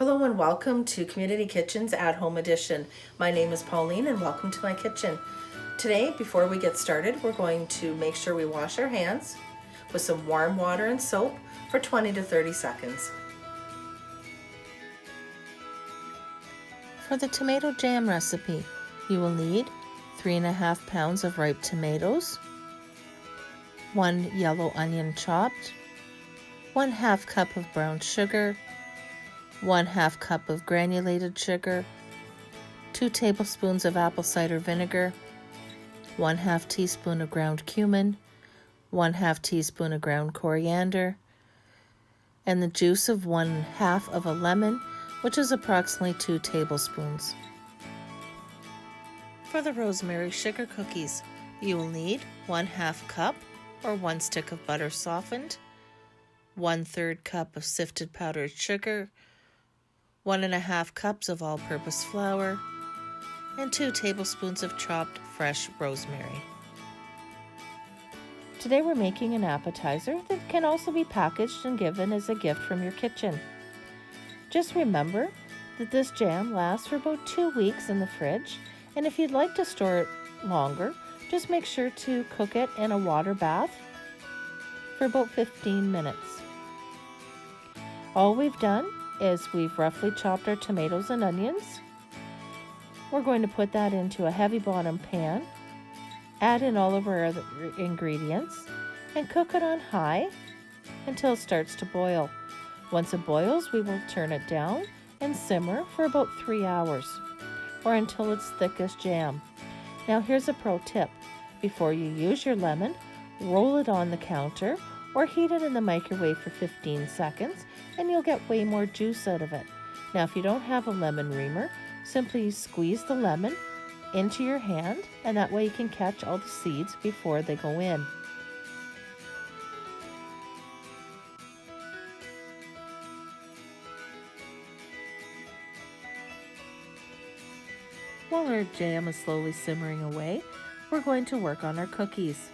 Hello and welcome to Community Kitchen's At Home Edition. My name is Pauline and welcome to my kitchen. Today, before we get started, we're going to make sure we wash our hands with some warm water and soap for 20 to 30 seconds. For the tomato jam recipe, you will need 3.5 pounds of ripe tomatoes, 1 yellow onion chopped, 1/2 cup of brown sugar, 1/2 cup of granulated sugar, 2 tablespoons of apple cider vinegar, 1/2 teaspoon of ground cumin, 1/2 teaspoon of ground coriander, and the juice of 1/2 of a lemon, which is approximately 2 tablespoons. For the rosemary sugar cookies, you will need 1/2 cup or 1 stick of butter softened, 1/3 cup of sifted powdered sugar, 1.5 cups of all-purpose flour, and 2 tablespoons of chopped fresh rosemary. Today we're making an appetizer that can also be packaged and given as a gift from your kitchen. Just remember that this jam lasts for about 2 weeks in the fridge, and if you'd like to store it longer, just make sure to cook it in a water bath for about 15 minutes. All we've done is we've roughly chopped our tomatoes and onions. We're going to put that into a heavy bottom pan, add in all of our other ingredients, and cook it on high until it starts to boil. Once it boils, we will turn it down and simmer for about 3 hours, or until it's thick as jam. Now here's a pro tip. Before you use your lemon, roll it on the counter or heat it in the microwave for 15 seconds and you'll get way more juice out of it. Now if you don't have a lemon reamer, simply squeeze the lemon into your hand and that way you can catch all the seeds before they go in. While our jam is slowly simmering away, we're going to work on our cookies.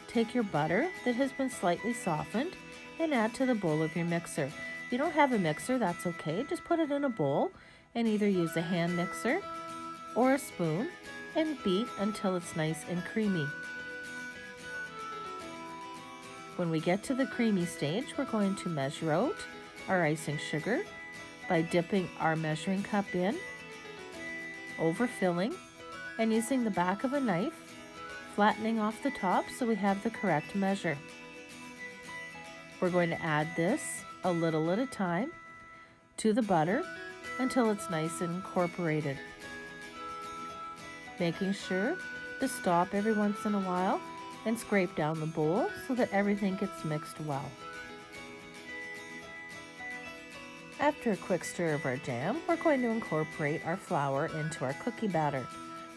Take your butter that has been slightly softened and add to the bowl of your mixer. If you don't have a mixer, that's okay. Just put it in a bowl and either use a hand mixer or a spoon and beat until it's nice and creamy. When we get to the creamy stage, we're going to measure out our icing sugar by dipping our measuring cup in, overfilling, and using the back of a knife, flattening off the top so we have the correct measure. We're going to add this a little at a time to the butter until it's nice and incorporated. Making sure to stop every once in a while and scrape down the bowl so that everything gets mixed well. After a quick stir of our jam, we're going to incorporate our flour into our cookie batter.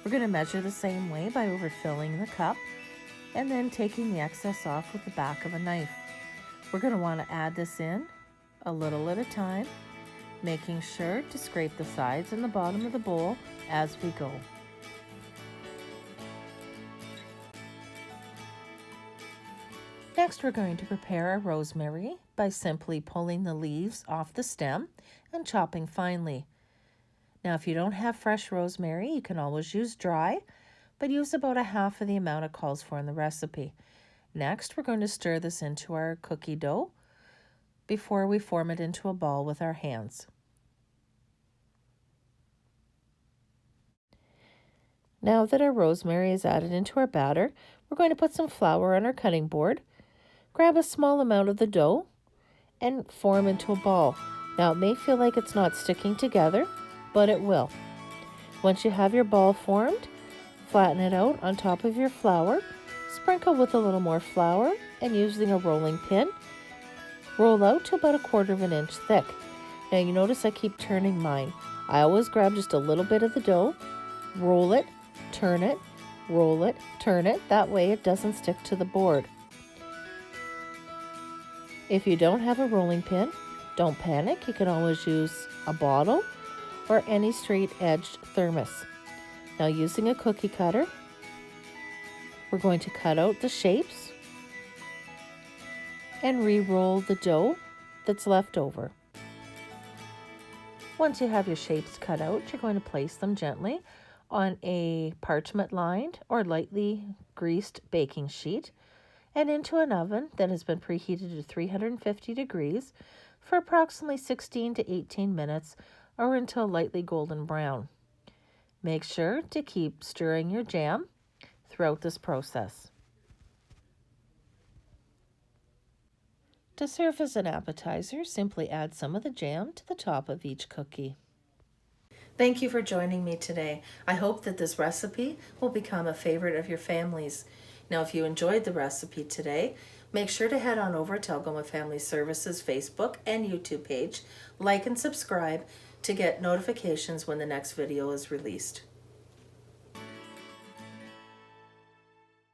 We're going to measure the same way by overfilling the cup and then taking the excess off with the back of a knife. We're going to want to add this in a little at a time, making sure to scrape the sides and the bottom of the bowl as we go. Next, we're going to prepare our rosemary by simply pulling the leaves off the stem and chopping finely. Now, if you don't have fresh rosemary, you can always use dry, but use about 1/2 of the amount it calls for in the recipe. Next, we're going to stir this into our cookie dough before we form it into a ball with our hands. Now that our rosemary is added into our batter, we're going to put some flour on our cutting board, grab a small amount of the dough, and form into a ball. Now, it may feel like it's not sticking together, but it will. Once you have your ball formed, flatten it out on top of your flour, sprinkle with a little more flour, and using a rolling pin, roll out to about 1/4 inch thick. Now you notice I keep turning mine. I always grab just a little bit of the dough, roll it, turn it, roll it, turn it. That way it doesn't stick to the board. If you don't have a rolling pin, don't panic. You can always use a bottle or any straight-edged thermos. Now using a cookie cutter, we're going to cut out the shapes and re-roll the dough that's left over. Once you have your shapes cut out, you're going to place them gently on a parchment lined or lightly greased baking sheet and into an oven that has been preheated to 350 degrees for approximately 16 to 18 minutes or until lightly golden brown. Make sure to keep stirring your jam throughout this process. To serve as an appetizer, simply add some of the jam to the top of each cookie. Thank you for joining me today. I hope that this recipe will become a favorite of your families. Now, if you enjoyed the recipe today, make sure to head on over to Algoma Family Services Facebook and YouTube page, like and subscribe to get notifications when the next video is released.